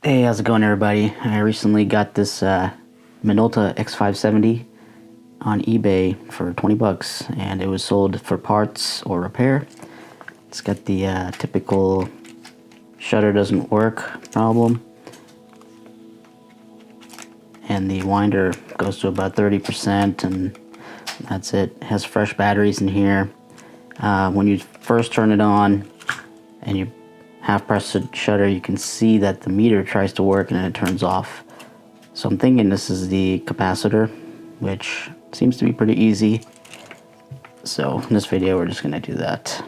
Hey, how's it going, everybody? I recently got this Minolta X-570 on eBay for 20 bucks, and it was sold for parts or repair. It's got the typical shutter doesn't work problem, and the winder goes to about 30%, and that's it. It has fresh batteries in here. When you first turn it on and you half press the shutter, you can see that the meter tries to work and then it turns off. So I'm thinking this is the capacitor, which seems to be pretty easy. So in this video, we're just gonna do that.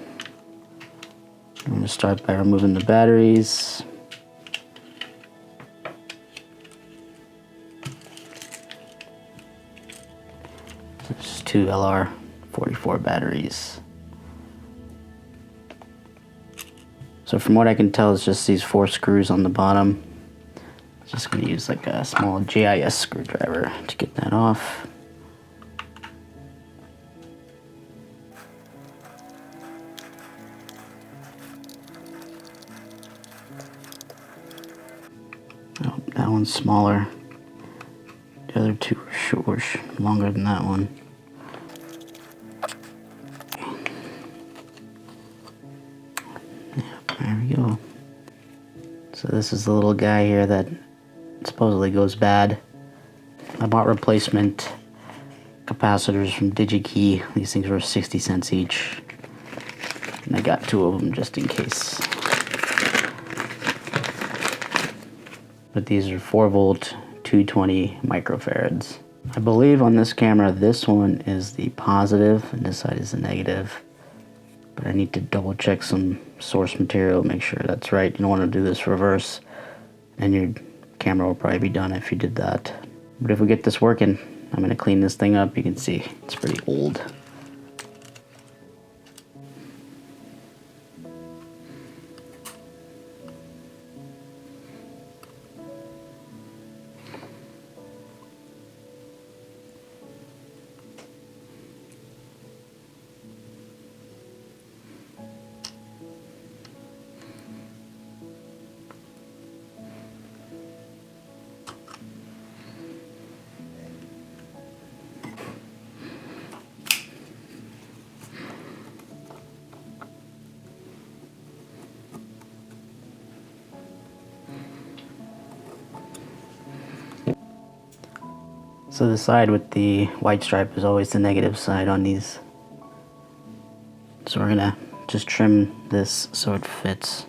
I'm gonna start by removing the batteries. There's two LR44 batteries. So from what I can tell, it's just these 4 screws on the bottom. Just going to use like a small GIS screwdriver to get that off. Oh, that one's smaller. The other two are short, longer than that one. There we go. So this is the little guy here that supposedly goes bad. I bought replacement capacitors from DigiKey. These things were 60 cents each. And I got 2 of them just in case. But these are 4 volt, 220 microfarads. I believe on this camera, this one is the positive and this side is the negative. But I need to double check some source material, make sure that's right. You don't want to do this reverse, and your camera will probably be done if you did that. But if we get this working, I'm going to clean this thing up. You can see it's pretty old. So the side with the white stripe is always the negative side on these. So we're gonna just trim this so it fits.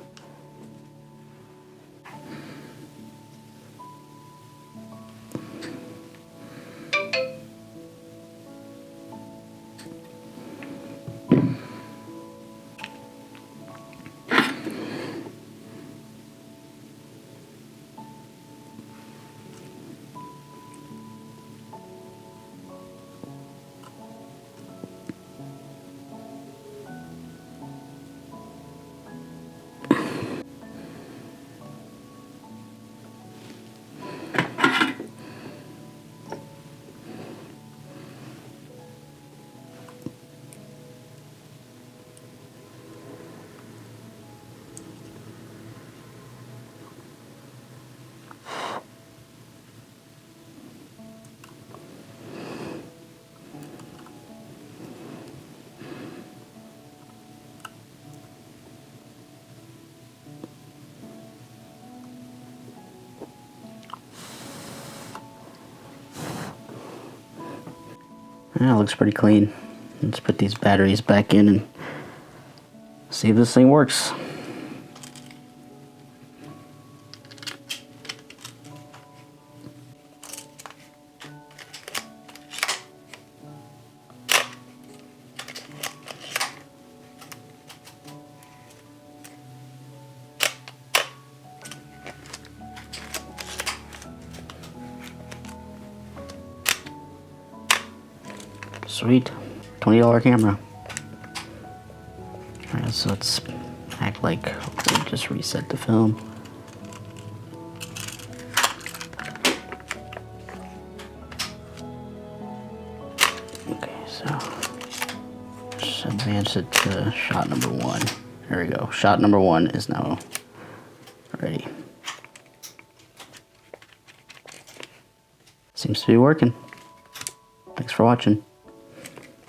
Yeah, it looks pretty clean. Let's put these batteries back in and see if this thing works. Sweet, $20 camera. Alright, so let's act like we just reset the film. Okay, so just advance it to shot number 1. There we go. Shot number 1 is now ready. Seems to be working. Thanks for watching.